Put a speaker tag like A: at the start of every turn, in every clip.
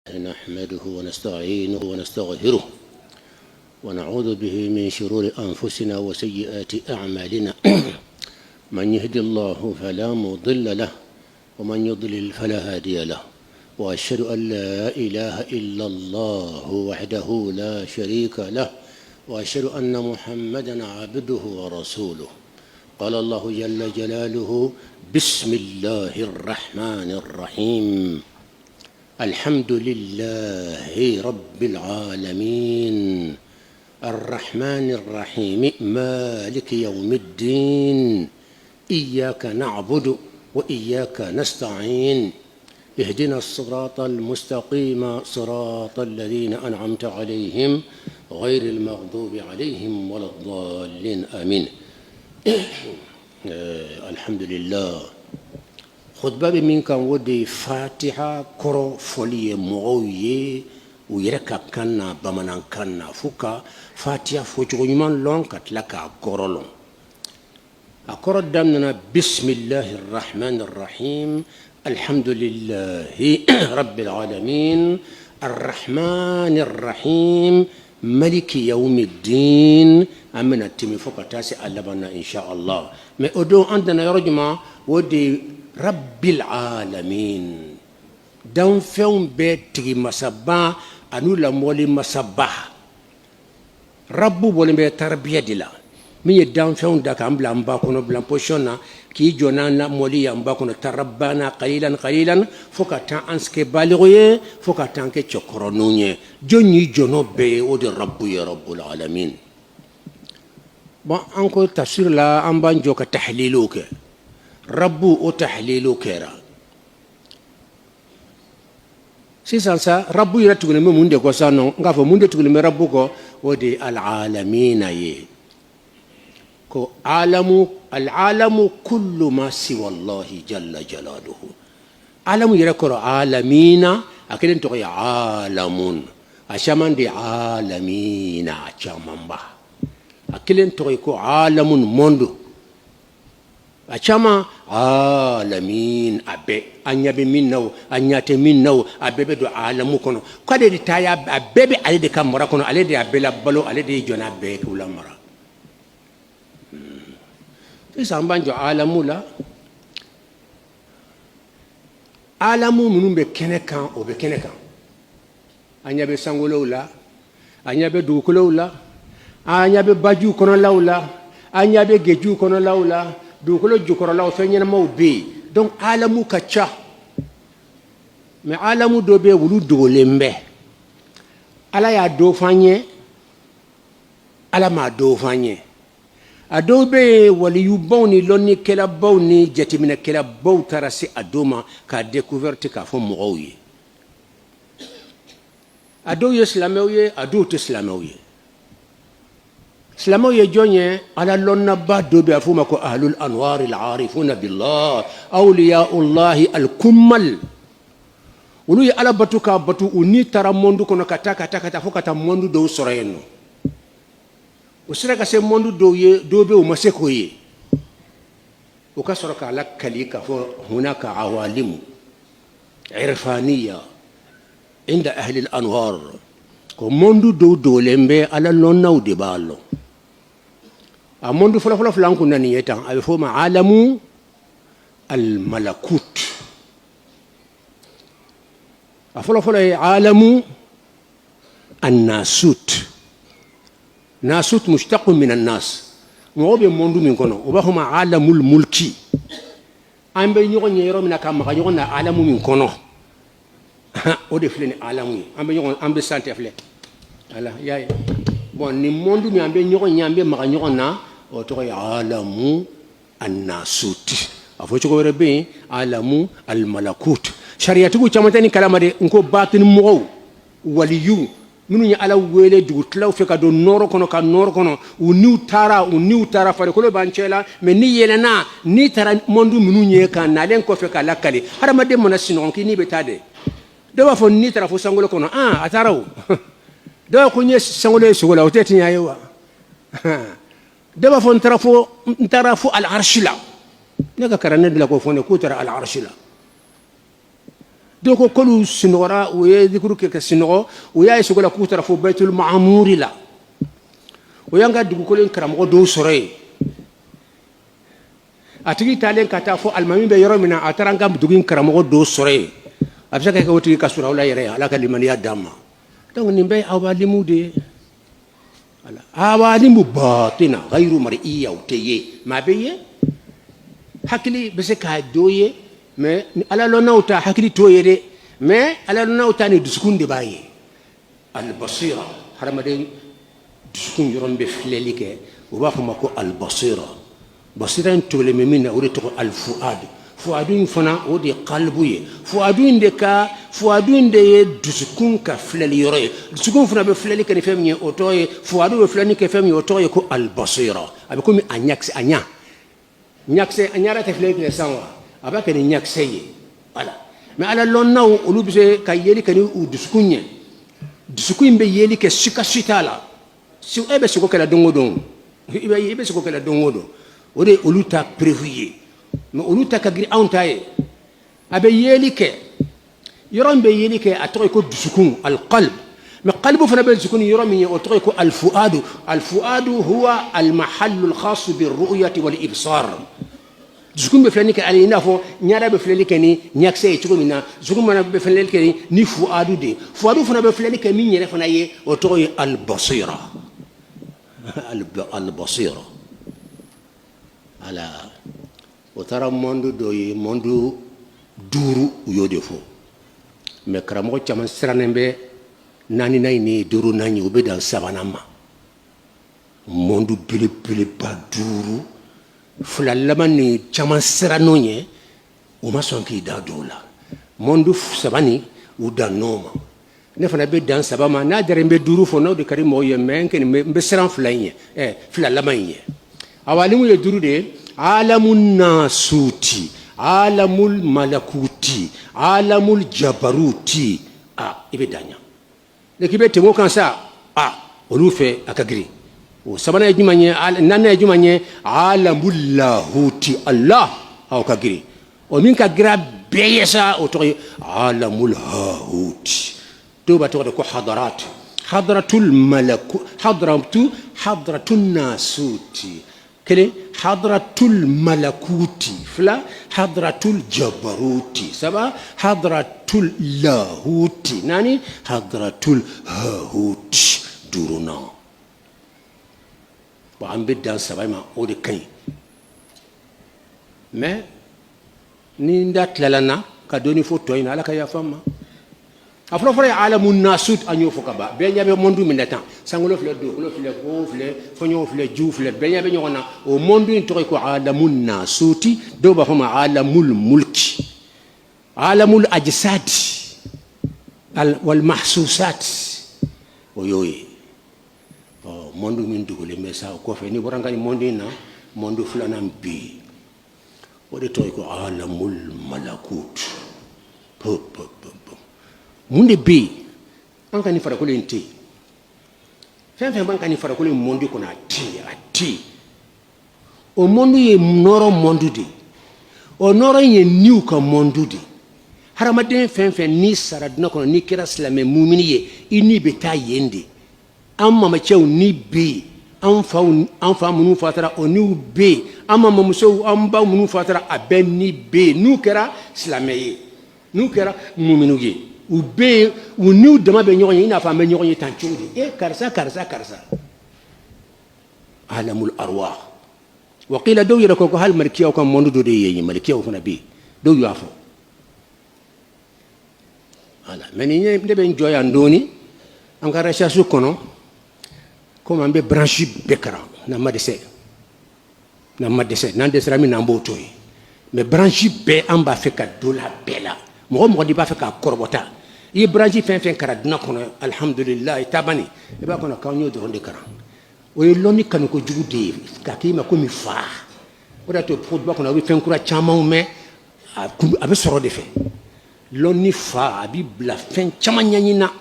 A: نحمده ونستعينه ونستغفره ونعوذ به من شرور أنفسنا وسيئات أعمالنا من يهد الله فلا مضل له ومن يضلل فلا هادي له وأشهد أن لا إله إلا الله وحده لا شريك له وأشهد أن محمدًا عبده ورسوله. قال الله جل جلاله: بسم الله الرحمن الرحيم. الحمد لله رب العالمين الرحمن الرحيم مالك يوم الدين إياك نعبد وإياك نستعين اهدنا الصراط المستقيم صراط الذين أنعمت عليهم غير المغضوب عليهم ولا الضالين آمين. الحمد لله. خطبة من كان ودي فاتحة كرو فولي موية ويركا كنا بمنا كنا فوكا فاتحة فوجو يمان لون كتلكا كرو لون أكرو دمنا بسم الله الرحمن الرحيم الحمد لله رب العالمين الرحمن الرحيم ملك يوم الدين أمنا تيمي فوكا تاسي ألبنا إن شاء الله ما أدو عندنا يرجما ودي رب العالمين دون فيهم بيتي مسبا أنو لمولي مسبا ربو بولي بيتربية دلا مي دون فيهم داك أمبلا أمباكونا بلا بوشونا كي جونانا مولي أمباكونا تربانا قليلا قليلا فوكا تان أنسكي بالغوية فوكا تان كي تشكرونوني جوني جونو بي ودي ربو يا رب العالمين. با أنكو تفسير لا أمبان جوكا تحليلوك ربو او تحليلو كيرا سيسانسا ربو يرتغل مي موندي كو سانو غافو موندي تغل مي ربو كو ودي العالمين ي كو العالم كل ما سوى الله جل جلاله عالم يركو عالمين اكيد تو عالمون اشمان دي عالمين اشامبا اكيد تو عالمون موندو achama alamin abe anyabe minnaw anyate minnaw abebe do alamu kono kade di taya abebe ale de kamara kono ale de abela balo ale de jona be kula mara isambanjo alamu la alamu munumbe kenekan obe kenekan anyabe sangolo la anyabe dukulo la anyabe baju kono lawla anyabe geju kono lawla dukolo jukorola o fenyena mawbe donc alamu kacha mais alamu dobe wulu dolembe ala ya do fanye ala ma do fanye adobe wali yuboni lonni kela bawni jatimina kela baw tarasi adoma ka découverte ka fo mowi ado islamiye ado islamiye سلامو يجوني على لون بعد بيفهمك أهل الأنوار العارفون بالله أولياء الله الكمل ولو على بتوكا بتو وني ترى موندو كنا كتا كتا كتا فوق كتا موندو دو سرينو وسرك سي موندو دو بي ومسكوي وكسرك على كليكا هناك عوالم عرفانية عند أهل الأنوار كموندو دو لمبي على لون ناو دي بالو amondu fula flanku nani yetan ay fo ma alamu al malakut afula alamu an-nasut nasut mushtaq min an-nas mo be mondu min kono o ba huma alamul mulki ambe nyoko nyero mina kam ma nyoko na alamu min kono o de fleni alamu ambe nyoko ambe sante fle ala yaay bon ni mondu mi ambe nyoko nyambe ma nyoko na وتقول عالم الناسوت أفوتشكو ربي عالم الملكوت شريعتكو كمتاني كلام ده إنكو باطن مو وليو منو يعلى ويله جوت لو فيك دو نورو كنو كان نورو كنو ونيو تارا فريقولو بانشلا مني يلنا ني ترى موندو منو يكان نالين كو فيك لا كلي هذا ما ده مناسينون كني بتاده ده فو ني ترى فو سانغولو كنو أتارو ده كوني سانغولو سوغولا وتتني أيوة دابا فون نترافو العرش لا نكا كرنا دلا كو فون كوتر العرش لا donc kolu sinora o ye dikuru ke sinoro o ya isogola ku tara fo baitul ma'mur la o yanga dugu kolen karamo do sore atigi talen kata fo almami be yoro mina ataranga dugin karamo do sore abisa ka woti ka sura wala yere ala ka limaniya dama donc nimbe awalimu de ala awalimu batina ghayru mar'iyya uteye ma beye hakili bese ka doye mais ala lonauta hakili toyede mais ala lonauta ni duskunde baye al basira haramade duskun yorombe flelike o ba fama ko al basira basira tole memina o to al fuad fuadun fana o de qalbuye fuadun de ka fuadun de duskun ka fleli yore duskun fana be fleli kan femye o toye fuadu be fleni ke femye o toye ko al basira abe ko mi anyax anya nyakse anyara te fleli ke sanwa abaka ni nyakseye voilà mais ala lonnaw olubise ka yeli kani u duskunye duskuin be yeli ke sikasitala si ebe siko kala dongodon ibe siko kala dongodo ode oluta prévuye mais oluta ka gri antaye abe yeli ke yoron be yeli ke atoy ko duskun al qalb mais qalbu fana be duskun yoron mi otoy ko al fuadu huwa al mahall al khas bir ru'yati wal ibsar zukum be flani ke ali nafo nyaada be flani ke ni nyakse e tuko mina zukum mana be flani ke ni fuadu de fuadu fana be flani ke min yere fana ye o to al basira al basira ala o tara mondo do ye mondo duru yode fo me karamo chaman siranembe nani nay ni duru nani o be dan sabanama mondo bile ba duru fula laban ni caman siranno ye o ma sɔn k'i da dɔw la mondu saba ni u dan n'o ma ne fana bɛ dan saba ma n'a dara n bɛ duuru fɔ n'o de ka di mɔgɔw ye mais n bɛ siran fila in ye fila laban in ye awalimu ye duuru de ye alamu nasuti alamul malakuti alamul jabaruti i bɛ dan ɲa ne k'i bɛ tɛmɛ o kan sa olu fɛ a ka girin o sabana ye juma ye nana ye juma ye alamul lahuti Allah aw ka giri o min ka gira bɛɛ ye sa o tɔgɔ ye alamul hahuti dɔw b'a tɔgɔ de ko hadratul malaku hadratul nasuti kelen hadratul malakuti fila hadratul jabaruti saba hadratul lahuti nani hadratul hahuti duruna an bɛ dan saba ma o de ka ɲi mais ni n da tilala n na ka dɔɔni fɔ tɔ in na ala ka yafa n ma a fɔlɔfɔlɔ ye alamu nasut an y'o fɔ ka ban bɛɛ ɲɛ bɛ mɔndu min na tan sankolo filɛ dugukolo filɛ kogo filɛ fɔɲɔgɔn filɛ jiw filɛ bɛɛ ɲɛ bɛ ɲɔgɔn na o mɔndu in tɔgɔ ye ko alamu nasuti dɔw b'a fɔ ma alamul mulki alamul ajisadi wal mahsusat o y'o ye mondu min dugule me sa ko fe ni boranga ni mondi na mondu fulana bi o de toy ko alamul malakut munde bi an kan ni fara ko lenti fen ban kan ni fara ko le mondi ko na ati o mondu ye noro mondu de o noro ye niu ka mondu de haramaden fen ni saradna ko ni kira islame mu'mini ye ini be ta yende an mamacɛw ni be an fa minnu fatara o niw be an mamamusow an baw minnu fatara a bɛɛ ni be n'u kɛra silamɛ ye n'u kɛra muminiw ye u be u niw dama bɛ ɲɔgɔn ye i n'a fɔ an bɛ ɲɔgɔn ye tan cogo di karisa alamul arwah wa qila dɔw yɛrɛ ko hali malikiyaw ka monde dɔ de ye yen malikiyaw fana bɛ yen dɔw y'a fɔ voilà mais ni ne bɛ n jɔ yan dɔɔni an ka recherche kɔnɔ comme an bɛ branche bɛɛ kalan n'an ma dɛsɛ n'an dɛsɛra min na an b'o to yen mais branche bɛɛ an b'a fɛ ka dɔ la bɛɛ la mɔgɔ mɔgɔ de b'a fɛ k'a kɔrɔbɔta i ye branche fɛn fɛn kalan dunan kɔnɔ alhamdulilah i tabani i b'a kɔnɔ k'an y'o dɔrɔn de kalan o ye lɔnni kanu kojugu de ye k'a k'i ma komi fa o de y'a to duba kɔnɔ a bɛ fɛn kura camanw mɛn a bɛ sɔrɔ de fɛ lɔnni fa a b'i bila fɛn caman ɲɛɲini na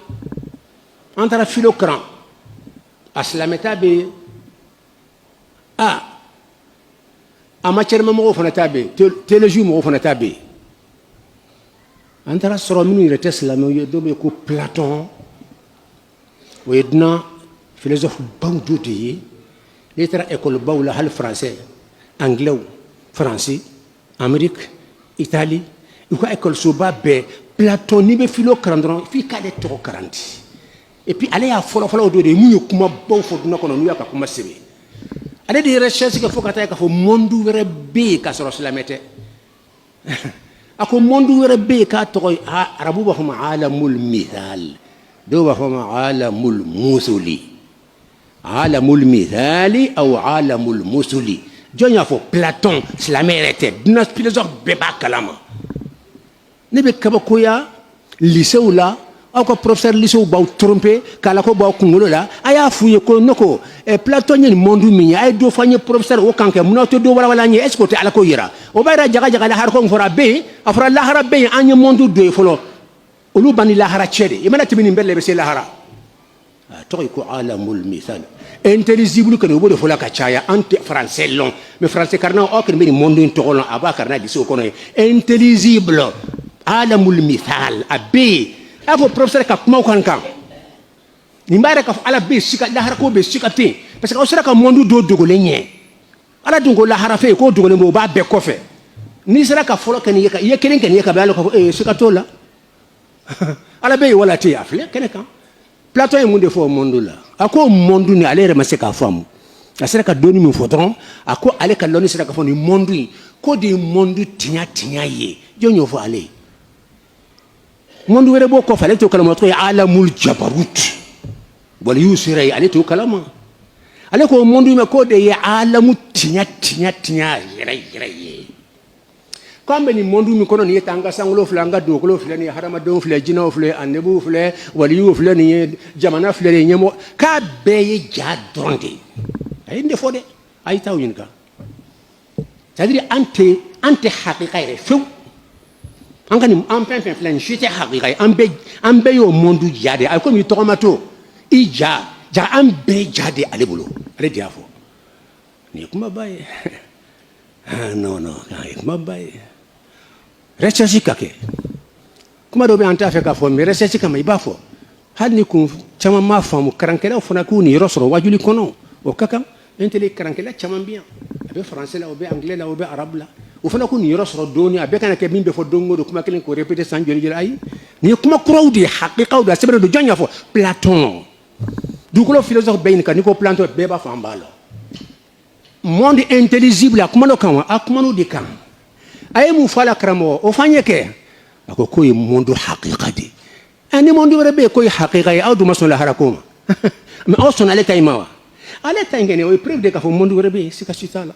A: an taara filo kalan a silamɛta bɛ yen a matière mɔgɔw fana ta bɛ yen téléjou mɔgɔw fana ta bɛ yen antara sɔrɔ minnu yɛrɛ tɛ silamɛw ye dɔw bɛ yen ko Platon o ye dunan philosophe baw dɔ de ye n'i taara école baw la hali français anglais faransi Amérique Italie u ka école soba bɛɛ Platon n'i bɛ philo kalan dɔrɔn f'i k'ale tɔgɔ karanti et puis ale y'a fɔlɔfɔlɔ dɔ de ye mun ye kumabaw fɔ dunan kɔnɔ n'u y'a ka kuma sɛbɛn ale de ye recherche kɛ fo ka taa k'a fɔ monde wɛrɛ bɛ yen k'a sɔrɔ silamɛ tɛ a ko monde wɛrɛ bɛ yen k'a tɔgɔ arabu b'a fɔ ma alamul mithal dɔw b'a fɔ ma alamul musuli alamul mithali aw alamul musuli jɔn y'a fɔ Platon silamɛ yɛrɛ tɛ dunan philosophe bɛɛ b'a kalama ne bɛ kabakoya lycéw la aw ka professeur lycéw b'aw tromper k'a la ko b'aw kunkolo la a y'a f'u ye ko ne ko Platon ye nin monde min ye a ye dɔ fɔ an ye professeur o kan kɛ munna aw tɛ dɔ walawala an ye est ce que o tɛ ala ko yira o b'a yira jaga jaga lahara ko min fɔra a bɛ yen a fɔra lahara bɛ yen an ye monde dɔ ye fɔlɔ olu b'an ni lahara cɛ de i mana tɛmɛ nin bɛɛ la i bɛ se lahara a tɔgɔ ye ko alamul mithal intelligible kɔni o b'o de fɔ la ka caya an tɛ français lɔn mais français kalannaw aw kɔni bɛ nin monde in tɔgɔ lɔn a b'a kalan lycée kɔnɔ ye intelligible alamul mithal a bɛ yen a fɔ professeur ka kumaw kan kan nin b'a yɛrɛ k'a fɔ ala bɛ yen sika lahara ko bɛ yen sika tɛ yen parce que aw sera ka monde dɔ dogolen ɲɛ ala dun ko lahara fɛ yen k'o dogolen bɛ o b'a bɛɛ kɔfɛ n'i sera ka fɔlɔ kɛ nin ye i ye kelen kɛ nin ye ka bɛn ala k'a fɔ sika t'o la ala bɛ yen wala tɛ yen a filɛ kɛnɛ kan Platon ye mun de fɔ o monde la a ko monde ni ale yɛrɛ ma se k'a faamu a sera ka dɔnni min fɔ dɔrɔn a ko ale ka dɔnni sera k'a fɔ nin monde in k'o de ye monde tiɲɛ tiɲɛ ye jɔn y'o fɔ ale ye monde wɛrɛ b'o kɔfɛ ale t'o kalama tɔgɔ ye alamul jabarut waliyuw sera yen ale t'o kalama ale ko monde in ma k'o de ye alamu tiɲɛ tiɲɛ tiɲɛ yɛrɛ yɛrɛ ye k'an bɛ nin monde min kɔnɔ nin ye tan an ka sankolo filɛ an ka dugukolo filɛ nin ye hadamadenw filɛ jinɛw filɛ annabiw filɛ waliyuw filɛ nin ye jamana filɛ nin ye ɲɛmɔgɔ k'a bɛɛ ye ja dɔrɔn de ye a ye nin de fɔ dɛ a ye t'aw ɲininka c'est à dire an tɛ hakika yɛrɛ fewu an ka nin an fɛn fɛn filɛ nin si tɛ hakika ye an bɛɛ y'o monde ja de ye a komi i tɔgɔma to i ja an bɛɛ ja de ale bolo ale de y'a fɔ nin ye kumaba ye non nin ye kumaba ye recherche ka kɛ kuma dɔ bɛ an t'a fɛ k'a fɔ mais recherche kama i b'a fɔ hali ni kun caman m'a faamu karankɛlaw fana k'u nin yɔrɔ sɔrɔ wajuli kɔnɔ o ka kan intele karankɛla caman bɛ yan a bɛ français la o bɛ anglais la o bɛ arabe la o fana k'u nin yɔrɔ sɔrɔ dɔɔni a bɛɛ kana kɛ min bɛ fɔ don o don kuma kelen k'o répéter san joli joli ayi nin ye kuma kuraw de ye hakikaw de a sɛbɛnnen don jɔn y'a fɔ Platon dugukolo philosophe bɛɛ ɲininka n'i ko Platon bɛɛ b'a fɔ an b'a la monde intelligible a kuma dɔ kan wa a kuma n'o de kan a ye mun fɔ a la karamɔgɔ o f'an ye kɛ a ko k'o ye monde hakika de ye ni monde wɛrɛ bɛ yen k'o ye hakika ye aw dun ma sɔn lahara ko ma mais aw sɔnna ale ta in ma wa ale ta in kɔni o ye preuve de k'a fɔ monde wɛrɛ bɛ yen sika si t'a la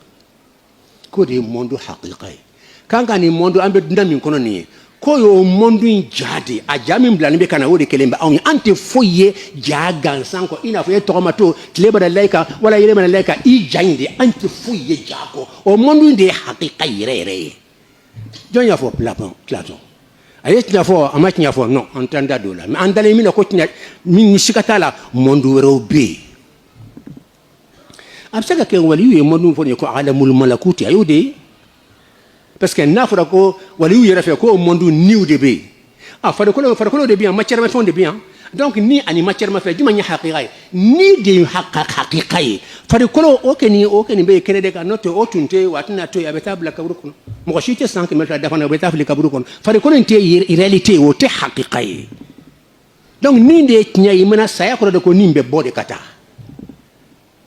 A: k'o de ye monde hakika ye k'an ka nin monde an bɛ dunan min kɔnɔ nin ye k'o y'o monde in ja de a ja min bilalen bɛ ka na o de kelen bɛ anw ye an tɛ foyi ye ja gansan kɔ i n'a fɔ e tɔgɔma to tile bɛ na layika wala yɛlɛ bɛ na layika i ja in de an tɛ foyi ye ja kɔ o monde in de ye hakika yɛrɛ yɛrɛ ye jɔn y'a fɔ Platon a ye tiɲɛ fɔ a ma tiɲɛ fɔ non an t'an da don o la mais an dalen min na ko tiɲɛ min ni sika t'a la monde wɛrɛw bɛ yen a bɛ se ka kɛ waliyu ye monde min fɔ nin ye ko alamul malakuti a y'o de ye parce que n'a fɔra ko waliyu yɛrɛ fɛ ko monde niw de bɛ yen a farikolo de bɛ yan matière mafɛnw de bɛ yan donc ni ani matière mafɛn jumɛn ye hakika ye ni de ye hakika ye farikolo o kɔni bɛ yen kɛnɛ de kan n'o tɛ o tun tɛ wa a tɛna to yen a bɛ taa bila kaburu kɔnɔ mɔgɔ si tɛ 100 km dafa na o bɛ taa fili kaburu kɔnɔ farikolo in tɛ réalité ye o tɛ hakika ye donc ni de ye tiɲɛ ye i mana saya kɔrɔ de ko nin bɛ bɔ de ka taa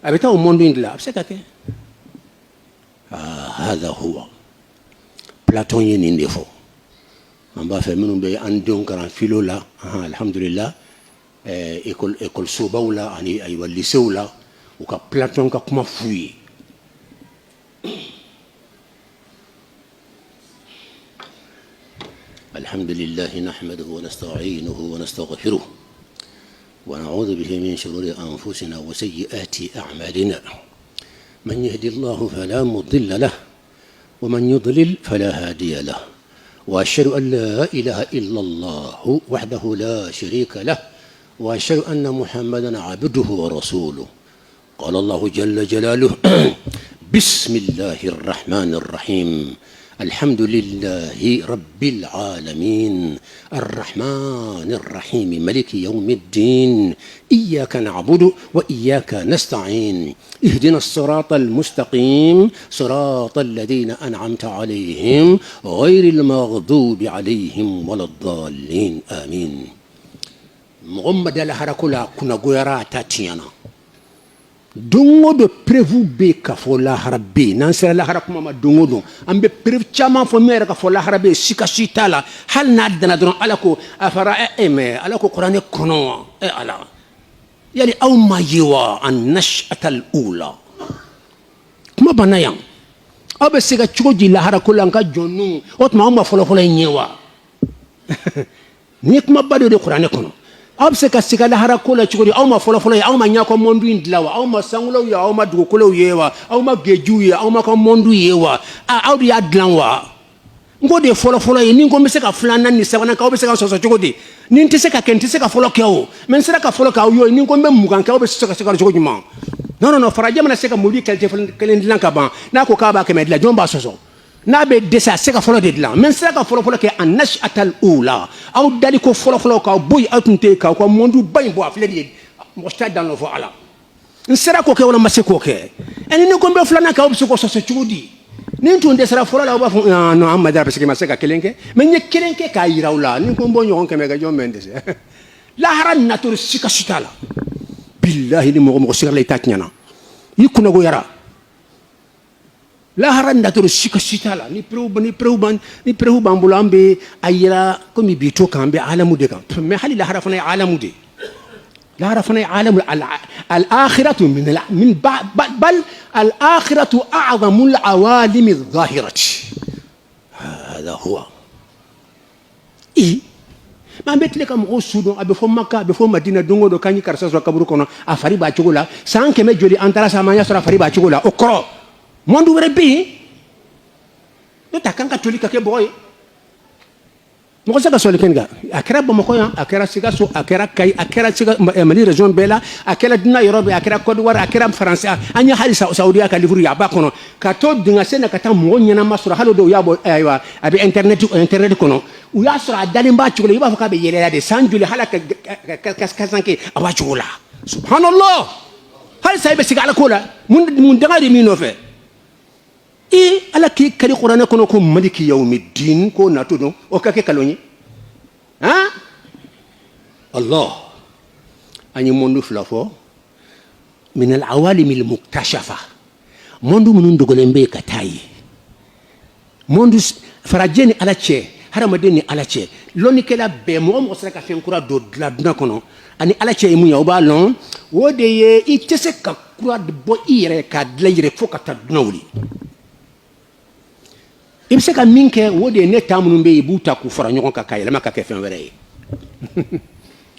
A: a bɛ taa o monde in de la a bɛ se ka kɛ hada huwa Platon ye nin de fɔ an b'a fɛ minnu bɛ an denw kalan philo la alhamdulillah école sobaw la ani ayiwa lycéw la u ka Platon ka kuma f'u ye alhamdulillah nahmaduhu wa nasta'inuhu wa nastaghfiruh wa na'udhu bihi min shururi anfusina wa sayyiati a'malina man yahdihillahu fala mudilla lahu ومن يضلل فلا هادي له وأشهد أن لا إله إلا الله وحده لا شريك له وأشهد أن محمدا عبده ورسوله قال الله جل جلاله بسم الله الرحمن الرحيم الحمد لله رب العالمين الرحمن الرحيم ملك يوم الدين إياك نعبد وإياك نستعين اهدنا الصراط المستقيم صراط الذين أنعمت عليهم غير المغضوب عليهم ولا الضالين آمين محمد الهركولا كنا غيرا تاتيانا dongo do prévu be ka fo lahara be nan sera lahara kuma ma dongo do ambe prévu chama fo mere ka fo lahara be sika shitala hal na dana don alako afara eme alako qur'ane kono ala yali aw ma yiwa an nash'at al ula kuma banayam abe sika chugoji lahara ko lanka jonnu otma ma folo folo nyewa ni kuma bado de qur'ane kono ab se ka sika lahara ko la chugodi aw ma folo folo aw ma nyako mondu indlawa aw ma sangulo ya aw ma dugukolo yewa aw ma geju ya aw ma ko mondu yewa aw di adlanwa ngode folo folo ni ngombe se ka flana ni sabana ka obese ka so chugodi ni ntese ka kenti se ka folo kewo men sera ka folo ka yo ni ngombe mugan ka obese ka chugodi ma non faraja mana se ka mudi kelte kelen dilan ka ban na ko ka ba ke medla jomba soso na be desa se ka folo de dilan men sera ka folo ke anash atal ula aw dali ko folo ka boy atunte ka ko mondu bay bo afle di mo stade dans le voilà sera ko ke wala masse ko ke eni ni gombe flana ka obse ko so chudi ni tunde sera folo la ba no amma dar parce que masse ka kelenke men ne kelenke ka yirawla ni ko bonyo on ke mega jomende se la haran natur sika sitala billahi ni mo sira lay tatnyana yikuna go yara la haranda to shika shitala ni preuban bulambe ayira komi bito kambe alamu de kam me hali la harafana alamu de la harafana alamu al akhiratu min bal al akhiratu a'zamu al awalim al zahirati hada huwa ma betle kam o sudo abe fo makka abe fo madina dongo do kanyi karsa so kaburu kono afari ba chugula sanke me joli antara sa manya so afari ba chugula o kro mondu were bi do takanka tolika ke boy mo ko saka so lekenga akera bo mako ya akera siga so akera kai akera siga mali region bela akera dina yorobe akera Côte d'Ivoire akera France anya hali Saudi ka livru ya ba kono ka to dinga sena kata mo nyana masura halo do yabo aywa abi internet kono u ya sura dalin ba chugula yiba faka be yele de sanjuli halaka kasanke aba chugula subhanallah hal saybe siga ala kola mun dangari mino fe ala ki kali qur'ana kono ko maliki yawmiddin ko nato don o kake kaloni Allah ani mondu flafo min al awalim al muktashafa mondu munun dogolembe katayi mondu farajeni ala che haramadeni ala che loni kala be mo sera ka fen kura do la duna kono ani ala che mu yaw ba lon wode ye itese ka kura de bo ire ka dlayre fo ka ta dunawli ibse ka minke wode ne tamunu be buta ku fara nyoko ka kayela maka ke fen were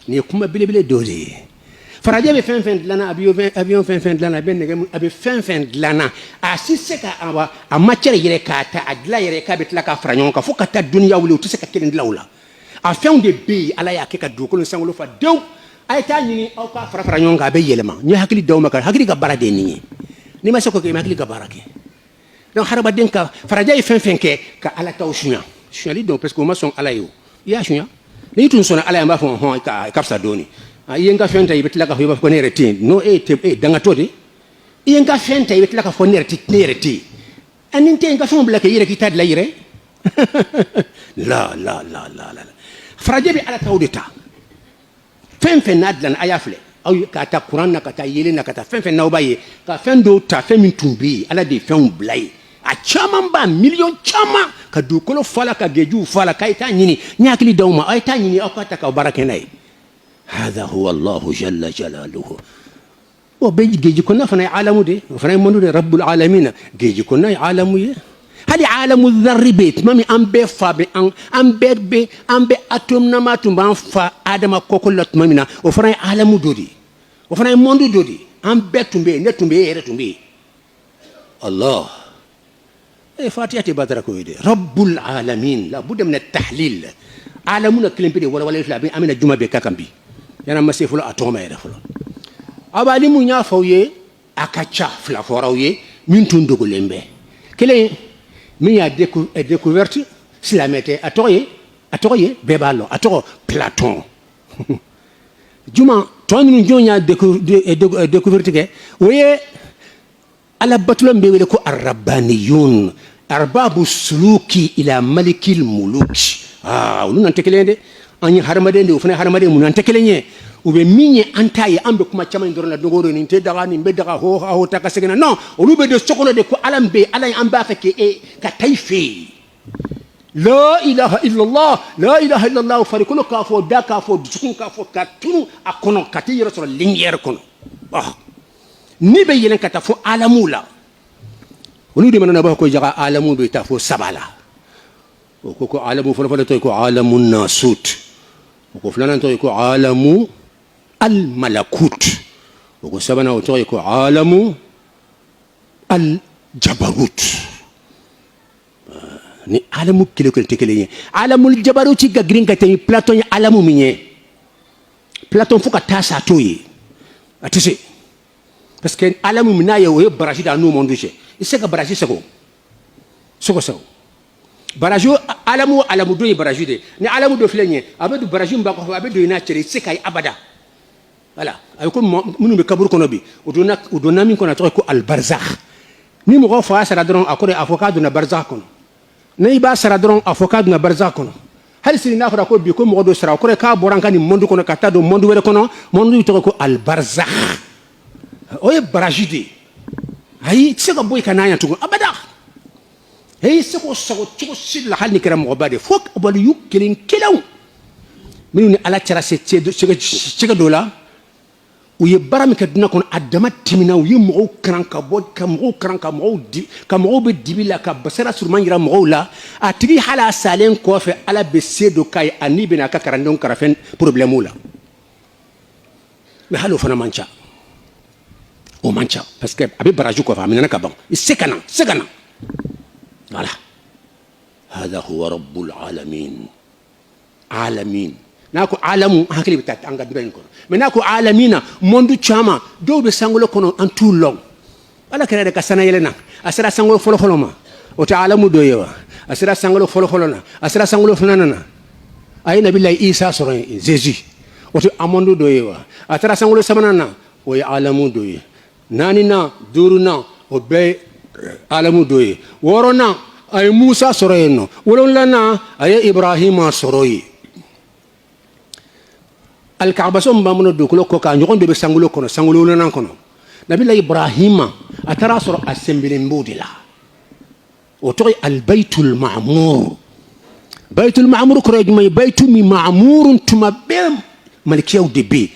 A: ni kuma bile dole faraje be fen lana avion fen lana ben ne abi fen lana asise ka aba a matière yere ka ta adla yere ka betla ka fara nyoko ka fo ka ta dunya wuli to se ka kelen lawla a fen de be ala ya ke ka do ko sangolo fa dew ay ta nyini aw ka fara nyoko be yelema ni hakili daw maka hakili ka barade ni ma se ko ke hakili ka barake donc haraba denka faraja yi fen ke ka ala taw sunya li donc parce que ma son ala yo ya sunya ni tun sona ala ma fon hon ka kapsa doni yenga fenta yi betla ka ho ko ne reti no danga todi yenga fenta yi betla ka fo ne reti anin te nga fon blaka yire ki tad la yire la faraja bi ala taw deta fen nadlan ayafle aw ka ta qur'an na ka ta yele na ka ta fen na obaye ka fen do ta fen min tumbi ala de fen blai a chaman ba million chama ka du kolo fala ka geju fala ka ita nyini nyakili dawma ay ta nyini akata ka barake nay hada huwa allah jalla jalaluhu o be geji ko na fa nay alamu de fa nay mondu de rabbul alamin geji ko nay alamu ye hali alamu dharri bait mami ambe fa be ambe atom na matum ban fa adama kokolat mamina o fa nay alamu dodi o fa nay mondu dodi ambe tumbe ne tumbe yere tumbe allah فاتحة بدر كويدي رب العالمين لا بد من التحليل عالمنا كلمة دي ولا يفلا بين أمين الجمعة بكاكمبي يعني ما سيفلا أتوما يرفلا أبالي من يافويه أكتشا فلا فوراويه من تندو كلمة كله mais il y a découverte si la mettait à toyer bébalo à toro Platon juma toi nous y a découverte que oui ala batulam be wele ko arabbaniyun arbabu suluki ila malikil muluki ulu nan tekelende ani harmade de fune harmade mun nan tekelenye ube minye antaye ambe kuma chama ndoro la dogoro ni te daga ni be daga ho ta kasegena non ulu be de sokono de ko alambe alay amba feke e ka tayfi la ilaha illallah farikulu ka fo da ka fo dukun ka fo ka tunu akono kati rasul linyer kono ni be yelen kata fo alamula ulu de manana ba ko jaga alamu be ta fo sabala ko alamu fo to ko alamun nasut ko fulana to ko alamu al malakut ko sabana to ko alamu al jabarut ni alamu kilo tekele alamul jabarut ci gagrin ka tay Platon ya alamu minye Platon fo ka tasa toyi atise parce que alamu mina ye o baraji da no monde je ise ka baraji sako baraji alamu do baraji de ni alamu do flenye abedu baraji mba ko abedu ina chere ise kai abada voilà ay ko munu be kabur kono bi udona min kono to ko al barzakh ni mo ko fa sara dron akore avocat na barzakh kono nay ba sara dron avocat na barzakh kono hal sirina fara ko bi ko mo do sara akore ka boranka ni monde kono kata do monde wele kono monde to ko al barzakh oye barajide ay tsega boy kanaya tugo abada hey seko tugo sil hal ni kera mo bade fok bal yu kelin kelaw minuni ala tara se tsega dola uye barami ka duna kono adama timina uye mo kranka bod ka mo kranka mo di ka mo be dibila ka basara sur mangira mo la atigi hala salen ko fe ala be sedo kay ani bina ka karandon karafen problème la mais halo fana mancha o mancha parce que abi baraju ko fa minana ka ban sekana voilà hada huwa rabbul alamin nako alamu hakili bitat anga diben ko mais nako alamina mondu chama do be sangolo kono en tout long ala kere ka sana yelena asira sangolo folo ma o ta alamu do yewa asira sangolo folo na asira sangolo funana ay nabillahi isa soro jésus o ta amondu do yewa asira sangolo samanana o ya alamu do yewa nanina duruna obe alamu doye worona ay Musa soroyeno wolonlana ay Ibrahima soroyi al Kaaba som bamuno do ko ka nyogon be sangulo kono sangulo nan kono nabila Ibrahima atara soro asembele mbudila o toy al baytul ma'mur ko rejmay baytu mi ma'murun tuma bem malikiyaw debe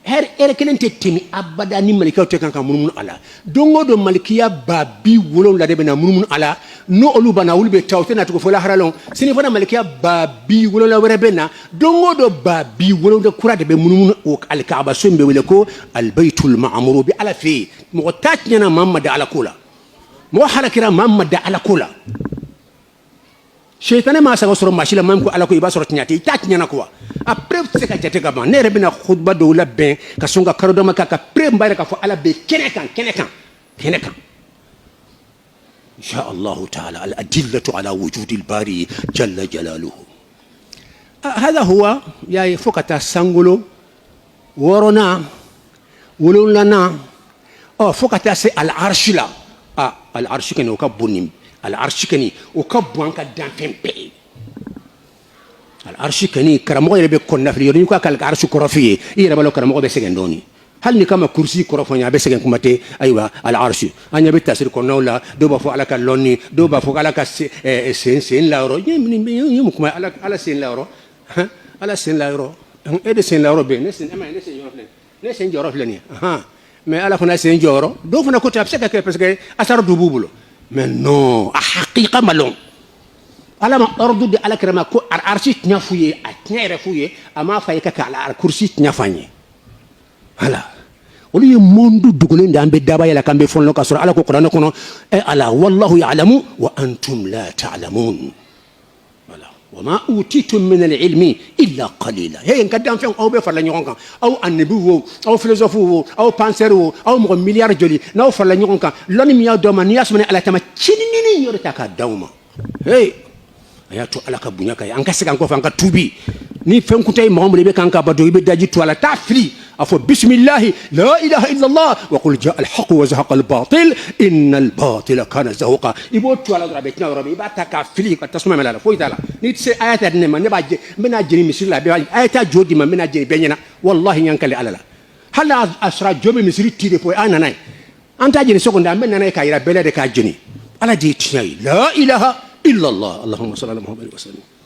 A: her kelente timi abada ni malika te kan mun ala dongo do malikiya babi wolon la de bena mun ala no olu bana wulbe tawte na to fola haralon sini fana malikiya babi wolon la were bena dongo do babi wolon de kura de be mun o al kaaba sombe wele ko al baytul ma'mur bi ala fi mo tatnyana mamma da ala kula mo halakira mamma da ala kula shaytané ma sa soro machila mam ko ala ko iba soro tnyati tatnyana ko après c'est ka jate ka ban ne rebina khutba do la ben ka songa karodo maka ka pre mbare ka fo ala be kenekan insha Allah ta'ala al adillatu ala wujud al bari jalla jalaluhu هذا هو يا فكتا سانغولو ورونا ولولنا فكتا سي العرش لا العرش كان وكبوني العرش كان وكبوان كدان فمبي العرش كان كرمو يربي كنا في يوري كا العرش كرفيه يربا لو كرمو بسجندوني هل نكما كرسي كرفونيا بسجن كمتي ايوه العرش انيا بتاسير كنا ولا دوبا فوق على كلوني دوبا فوق على سين لا رو يمكم على سين لا رو على سين لا رو ايه سين لا رو بين نسين اما نسين جورو فلاني mais ala fana sen joro do fana ko tab seka ke parce que asar du bubulo mais non a haqiqa malon ala ma ordu de ala krama ko arshi tnyafuye a tnyere fuye ama fay ka ala kursi tnyafanye ala oli mondu dugulin da ambe daba yala kambe fonlo ka sura ala ko qur'an ko no ala wallahu ya'lamu wa antum la ta'lamun وما أوتيتم من العلم إلا قليلا هي إن كدام فين أو بفر لنيونكا أو النبوة أو فيلسوفو أو بانسرو أو مليار جولي نو فر لنيونكا لون ميا دوما نياس من على تما تشينيني يورتاكا دوما hey aya to ala ka bunya kay an ka segan ko fa an ka tubi ni fen kutay mohammed be kan ka bado be daji to ala ta fili afo bismillah la ilaha illa allah wa qul jaa al haqq wa zahaqa al batil innal batila kana zahuqa ibo to ala rabe tina rabe ba ta ka fili ka tasuma mala fo itala ni se ayata ne man ne ba je mena jeni misri la be ayata jodi man mena jeni benyana wallahi nyankale alala hala asra jobe misri tire fo ananai anta jeni seconda men nanay ka ira bele de ka jeni ala di tiñay la ilaha illa allah allahumma salli ala muhammad wa sallam